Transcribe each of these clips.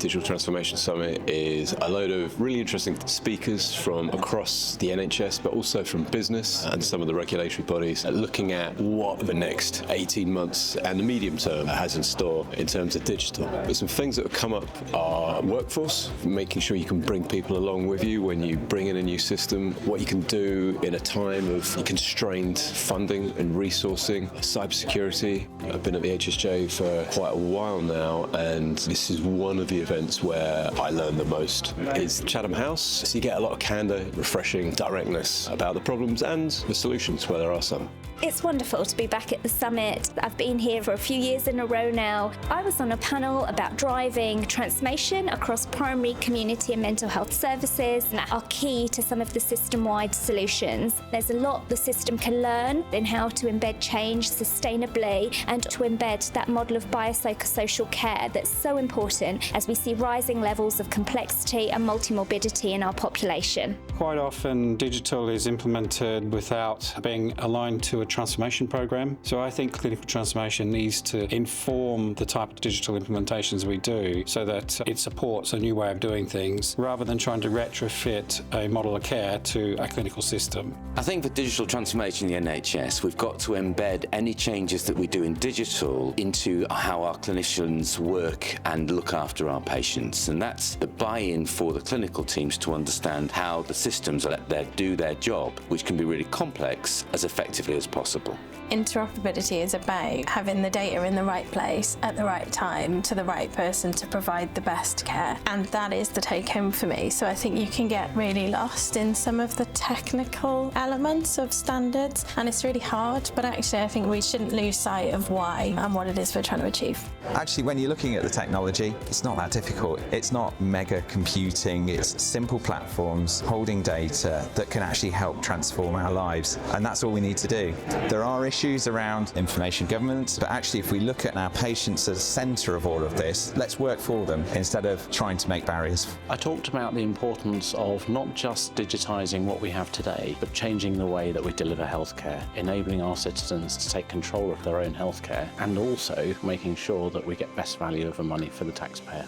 Digital Transformation Summit is a load of really interesting speakers from across the NHS, but also from business and some of the regulatory bodies, looking at what the next 18 months and the medium term has in store in terms of digital. But some things that have come up are workforce, making sure you can bring people along with you when you bring in a new system, what you can do in a time of constrained funding and resourcing, cybersecurity. I've been at the HSJ for quite a while now, and this is one of the events where I learn the most. It's Chatham House, so you get a lot of candour, refreshing directness about the problems and the solutions where there are some. It's wonderful to be back at the summit. I've been here for a few years in a row now. I was on a panel about driving transformation across primary, community and mental health services that are key to some of the system-wide solutions. There's a lot the system can learn in how to embed change sustainably and to embed that model of biopsychosocial care that's so important as we see rising levels of complexity and multimorbidity in our population. Quite often digital is implemented without being aligned to a transformation program. So I think clinical transformation needs to inform the type of digital implementations we do so that it supports a new way of doing things rather than trying to retrofit a model of care to a clinical system. I think for digital transformation in the NHS, we've got to embed any changes that we do in digital into how our clinicians work and look after our patients. And that's the buy-in for the clinical teams to understand how the systems let them do their job, which can be really complex, as effectively as possible. Interoperability is about having the data in the right place at the right time to the right person to provide the best care, and that is the take home for me. So I think you can get really lost in some of the technical elements of standards and it's really hard, but actually I think we shouldn't lose sight of why and what it is we're trying to achieve. Actually, when you're looking at the technology, it's not that difficult. It's not mega computing, it's simple platforms holding data that can actually help transform our lives, and that's all we need to do. There are issues around information governance, but actually if we look at our patients as the centre of all of this, let's work for them instead of trying to make barriers. I talked about the importance of not just digitising what we have today, but changing the way that we deliver healthcare, enabling our citizens to take control of their own healthcare, and also making sure that we get best value for money for the taxpayer.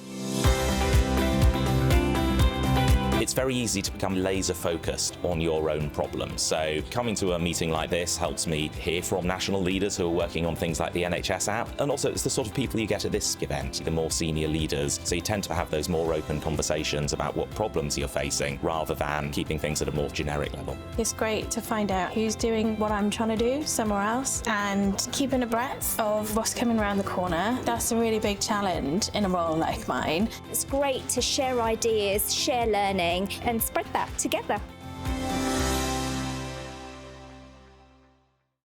It's very easy to become laser focused on your own problems. So coming to a meeting like this helps me hear from national leaders who are working on things like the NHS app. And also it's the sort of people you get at this event, the more senior leaders. So you tend to have those more open conversations about what problems you're facing rather than keeping things at a more generic level. It's great to find out who's doing what I'm trying to do somewhere else and keeping abreast of what's coming around the corner. That's a really big challenge in a role like mine. It's great to share ideas, share learning and spread that together.